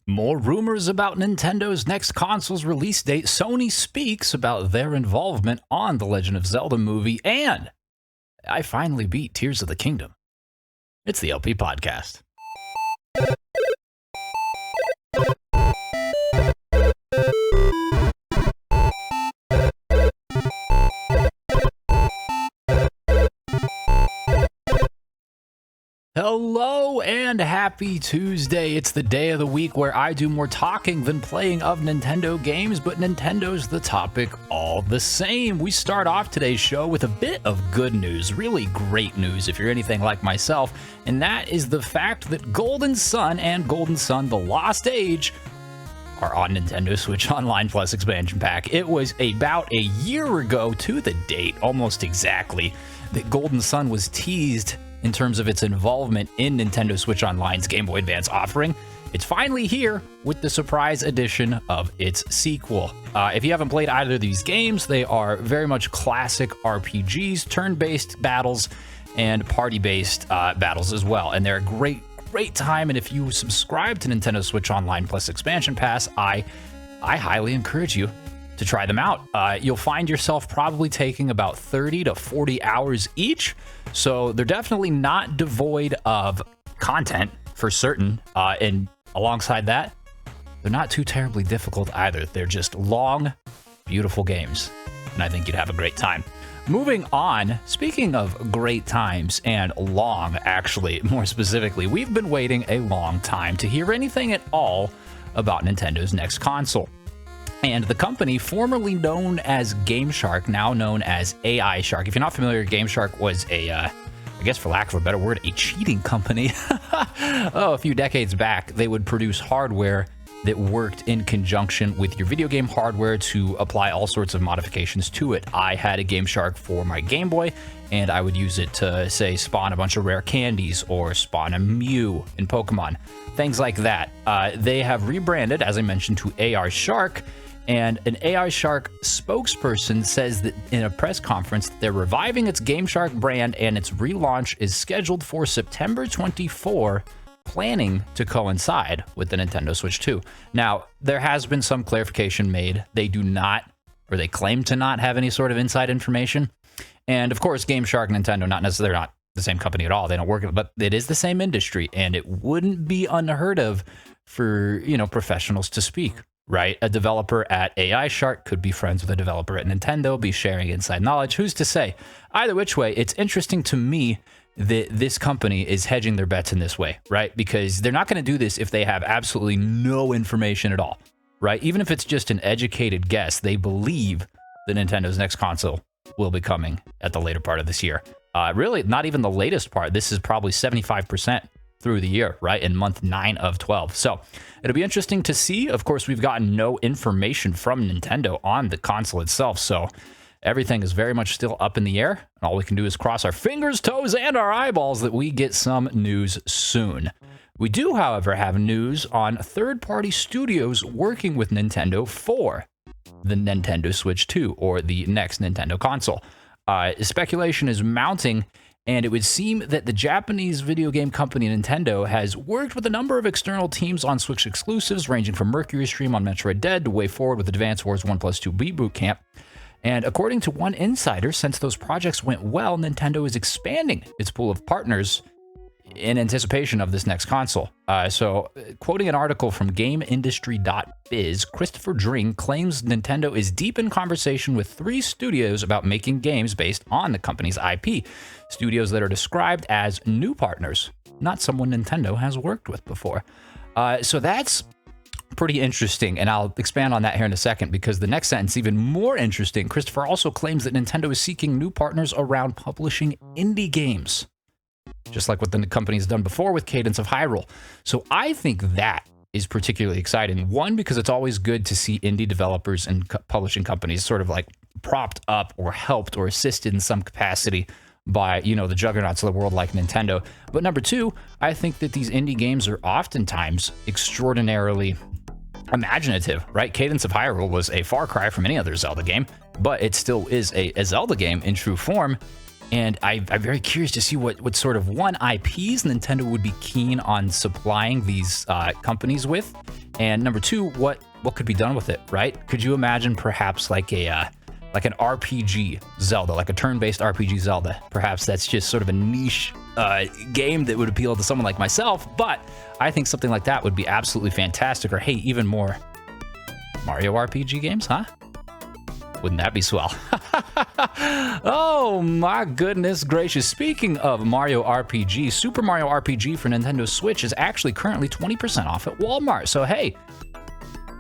More rumors about Nintendo's next console's release date. Sony speaks about their involvement on the Legend of Zelda movie, and I finally beat Tears of the Kingdom. It's the LP Podcast. Hello and happy Tuesday. It's the day of the week where I do more talking than playing of Nintendo games, but Nintendo's the topic all the same. We start off today's show with a bit of good news, really great news if you're anything like myself, and that is the fact that Golden Sun and Golden Sun The Lost Age are on Nintendo Switch Online Plus expansion pack. It was about a year ago to the date, almost exactly, that Golden Sun was teased in terms of its involvement in Nintendo Switch Online's Game Boy Advance offering. It's finally here with the surprise edition of its sequel. If you haven't played either of these games, they are very much classic RPGs, turn-based battles, and party-based battles as well. And they're a great time, and if you subscribe to Nintendo Switch Online Plus Expansion Pass, I highly encourage you to try them out. You'll find yourself probably taking about 30 to 40 hours each, so they're definitely not devoid of content for certain, and alongside that, they're not too terribly difficult either. They're just long, beautiful games, and I think you'd have a great time. Moving on, speaking of great times and long, actually, more specifically, we've been waiting a long time to hear anything at all about Nintendo's next console. And the company formerly known as Gameshark, now known as AI Shark. If you're not familiar, Gameshark was I guess for lack of a better word, a cheating company. A few decades back, they would produce hardware that worked in conjunction with your video game hardware to apply all sorts of modifications to it. I had a Gameshark for my Game Boy, and I would use it to, say, spawn a bunch of rare candies or spawn a Mew in Pokemon, things like that. They have rebranded, as I mentioned, to AI Shark, and an AI Shark spokesperson says that in a press conference that they're reviving its Gameshark brand and its relaunch is scheduled for September 24, planning to coincide with the Nintendo Switch 2. Now, there has been some clarification made. They do not, or they claim to not have any sort of inside information. And of course, Gameshark and Nintendo, they're not the same company at all. They don't work, but it is the same industry, and it wouldn't be unheard of for, professionals to speak. Right? A developer at AI Shark could be friends with a developer at Nintendo, be sharing inside knowledge. Who's to say? Either which way, it's interesting to me that this company is hedging their bets in this way, right? Because they're not going to do this if they have absolutely no information at all, right? Even if it's just an educated guess, they believe that Nintendo's next console will be coming at the later part of this year. Really, not even the latest part. This is probably 75% through the year, right? In month 9 of 12. So it'll be interesting to see. Of course, we've gotten no information from Nintendo on the console itself. So everything is very much still up in the air. And all we can do is cross our fingers, toes, and our eyeballs that we get some news soon. We do, however, have news on third-party studios working with Nintendo for the Nintendo Switch 2 or the next Nintendo console. Speculation is mounting, and it would seem that the Japanese video game company Nintendo has worked with a number of external teams on Switch exclusives, ranging from Mercury Stream on Metroid Dread to Way Forward with Advance Wars 1+2 Reboot Camp. And according to one insider, since those projects went well, Nintendo is expanding its pool of partners in anticipation of this next console. So, quoting an article from GameIndustry.biz, Christopher Dring claims Nintendo is deep in conversation with 3 studios about making games based on the company's IP. Studios that are described as new partners, not someone Nintendo has worked with before. So that's pretty interesting, and I'll expand on that here in a second because the next sentence is even more interesting. Christopher also claims that Nintendo is seeking new partners around publishing indie games, just like what the company's done before with Cadence of Hyrule. So I think that is particularly exciting. One, because it's always good to see indie developers and publishing companies sort of like propped up or helped or assisted in some capacity by, the juggernauts of the world like Nintendo. But number 2, I think that these indie games are oftentimes extraordinarily imaginative, right? Cadence of Hyrule was a far cry from any other Zelda game, but it still is a Zelda game in true form. And I'm very curious to see what sort of IPs Nintendo would be keen on supplying these companies with, And number two, what could be done with it, right? Could you imagine perhaps like an RPG Zelda, like a turn-based RPG Zelda? Perhaps that's just sort of a niche game that would appeal to someone like myself, but I think something like that would be absolutely fantastic. Or hey, even more Mario RPG games, huh? Wouldn't that be swell? Oh my goodness gracious. Speaking of Mario RPG, Super Mario RPG for Nintendo Switch is actually currently 20% off at Walmart. So hey,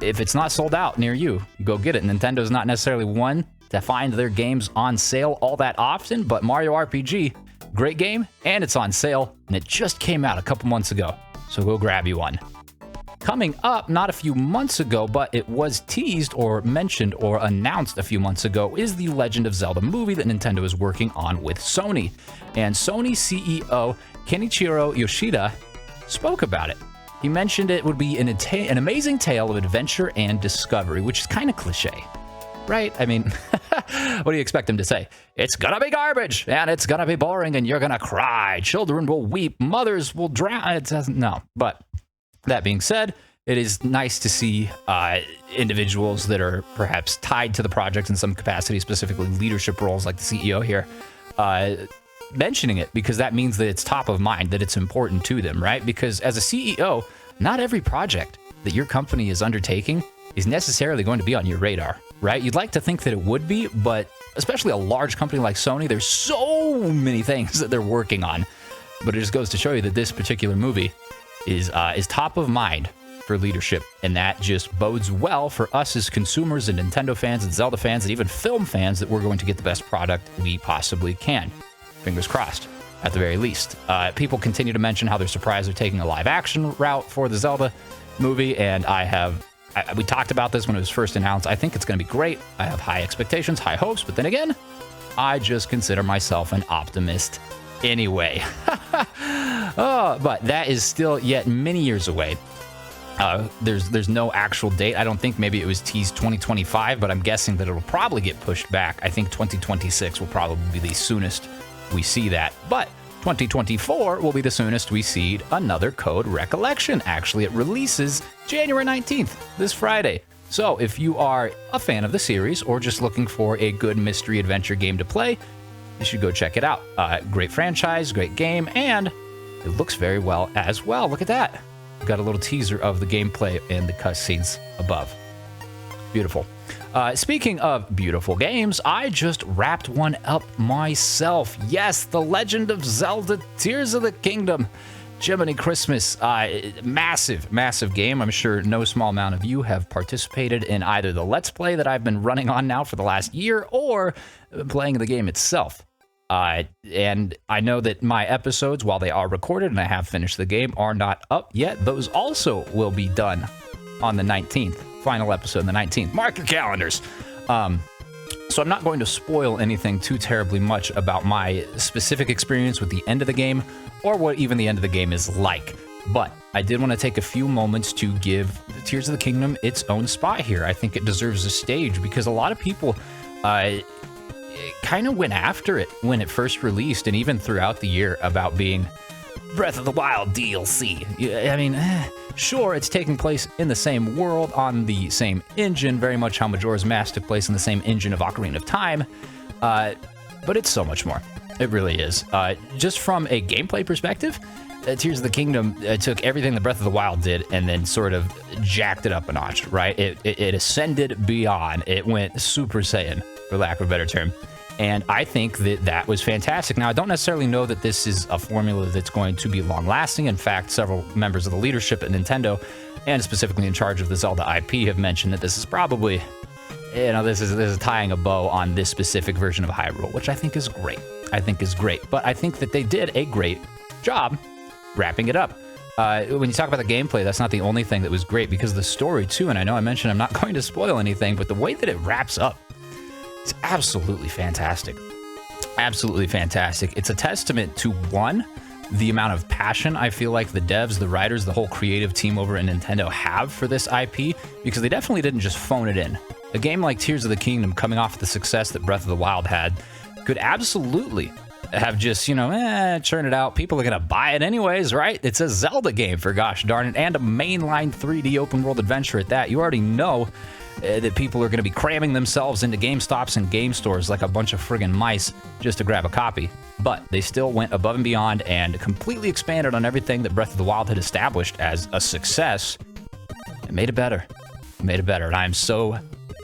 if it's not sold out near you, go get it. Nintendo's not necessarily one to find their games on sale all that often, but Mario RPG, great game, and it's on sale, and it just came out a couple months ago. So go grab you one. Coming up, not a few months ago, but it was teased or mentioned or announced a few months ago, is the Legend of Zelda movie that Nintendo is working on with Sony. And Sony CEO Kenichiro Yoshida spoke about it. He mentioned it would be an amazing tale of adventure and discovery, which is kind of cliche, right? I mean, what do you expect him to say? It's gonna be garbage, and it's gonna be boring, and you're gonna cry. Children will weep, mothers will drown. It doesn't, no, but that being said, it is nice to see individuals that are perhaps tied to the project in some capacity, specifically leadership roles like the CEO here, mentioning it, because that means that it's top of mind, that it's important to them, right? Because as a CEO, not every project that your company is undertaking is necessarily going to be on your radar, right? You'd like to think that it would be, but especially a large company like Sony, there's so many things that they're working on. But it just goes to show you that this particular movie is top of mind for leadership, and that just bodes well for us as consumers and Nintendo fans and Zelda fans and even film fans, that we're going to get the best product we possibly can. Fingers crossed, at the very least. People continue to mention how they're surprised they're taking a live-action route for the Zelda movie, and we talked about this when it was first announced. I think it's going to be great. I have high expectations, high hopes, but then again, I just consider myself an optimist anyway. But that is still yet many years away. There's no actual date. I don't think, maybe it was teased 2025, but I'm guessing that it'll probably get pushed back. I think 2026 will probably be the soonest we see that. But 2024 will be the soonest we see another Code Recollection. Actually, it releases January 19th, this Friday. So if you are a fan of the series or just looking for a good mystery adventure game to play, you should go check it out. Great franchise, great game, and it looks very well as well. Look at that. Got a little teaser of the gameplay and the cutscenes above. Beautiful. Speaking of beautiful games, I just wrapped one up myself. Yes, The Legend of Zelda Tears of the Kingdom. Jiminy Christmas. Massive, massive game. I'm sure no small amount of you have participated in either the Let's Play that I've been running on now for the last year, or playing the game itself. And I know that my episodes, while they are recorded and I have finished the game, are not up yet. Those also will be done on the 19th. Final episode on the 19th. Mark your calendars. So I'm not going to spoil anything too terribly much about my specific experience with the end of the game, or what even the end of the game is like. But I did want to take a few moments to give Tears of the Kingdom its own spot here. I think it deserves a stage, because a lot of people kind of went after it when it first released, and even throughout the year, about being Breath of the Wild DLC. I mean, sure, it's taking place in the same world, on the same engine, very much how Majora's Mask took place in the same engine of Ocarina of Time, but it's so much more. It really is. Just from a gameplay perspective, Tears of the Kingdom took everything that Breath of the Wild did and then sort of jacked it up a notch, right? It ascended beyond. It went Super Saiyan, for lack of a better term. And I think that that was fantastic. Now, I don't necessarily know that this is a formula that's going to be long-lasting. In fact, several members of the leadership at Nintendo, and specifically in charge of the Zelda IP, have mentioned that this is probably, this is tying a bow on this specific version of Hyrule, which I think is great. But I think that they did a great job wrapping it up. When you talk about the gameplay, that's not the only thing that was great, because the story, too, and I know I mentioned I'm not going to spoil anything, but the way that it wraps up, it's absolutely fantastic. Absolutely fantastic. It's a testament to, one, the amount of passion I feel like the devs, the writers, the whole creative team over at Nintendo have for this IP, because they definitely didn't just phone it in. A game like Tears of the Kingdom, coming off the success that Breath of the Wild had, could absolutely have just, churn it out. People are going to buy it anyways, right? It's a Zelda game, for gosh darn it, and a mainline 3D open world adventure at that. You already know that people are going to be cramming themselves into GameStops and game stores like a bunch of friggin' mice just to grab a copy. But they still went above and beyond and completely expanded on everything that Breath of the Wild had established as a success. It made it better. And I'm so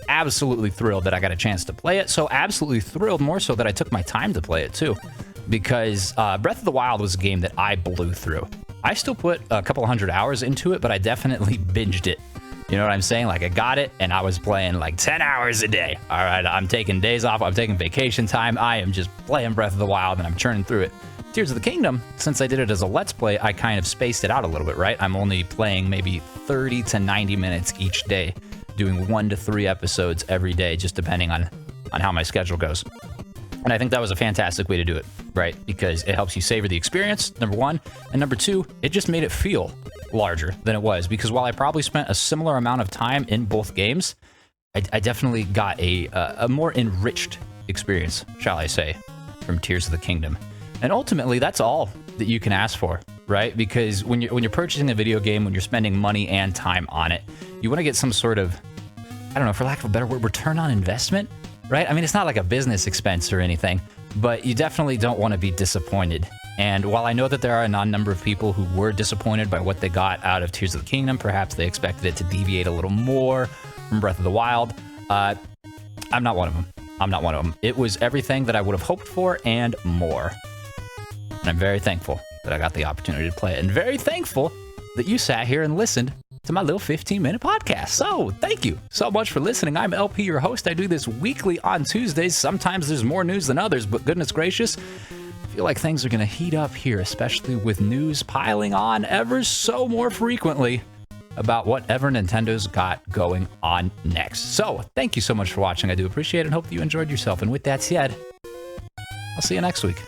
absolutely thrilled that I got a chance to play it. So absolutely thrilled, more so that I took my time to play it too, because Breath of the Wild was a game that I blew through. I still put a couple hundred hours into it, but I definitely binged it. You know what I'm saying? Like, I got it and I was playing like 10 hours a day. All right, I'm taking days off, I'm taking vacation time, I am just playing Breath of the Wild and I'm churning through it. Tears of the Kingdom, since I did it as a Let's Play, I kind of spaced it out a little bit, right? I'm only playing maybe 30 to 90 minutes each day, doing 1 to 3 episodes every day, just depending on how my schedule goes. And I think that was a fantastic way to do it, right? Because it helps you savor the experience, number one. And number two, it just made it feel larger than it was. Because while I probably spent a similar amount of time in both games, I definitely got a more enriched experience, shall I say, from Tears of the Kingdom. And ultimately, that's all that you can ask for, right? Because when you're purchasing a video game, when you're spending money and time on it, you want to get some sort of, I don't know, for lack of a better word, return on investment, right? I mean, it's not like a business expense or anything, but you definitely don't want to be disappointed. And while I know that there are a number of people who were disappointed by what they got out of Tears of the Kingdom, perhaps they expected it to deviate a little more from Breath of the Wild, I'm not one of them. It was everything that I would have hoped for and more. And I'm very thankful that I got the opportunity to play it, and very thankful that you sat here and listened to my little 15-minute podcast. So thank you so much for listening. I'm LP, your host. I do this weekly on Tuesdays. Sometimes there's more news than others, but goodness gracious, I feel like things are going to heat up here, especially with news piling on ever so more frequently about whatever Nintendo's got going on next. So thank you so much for watching. I do appreciate it and hope that you enjoyed yourself. And with that said, I'll see you next week.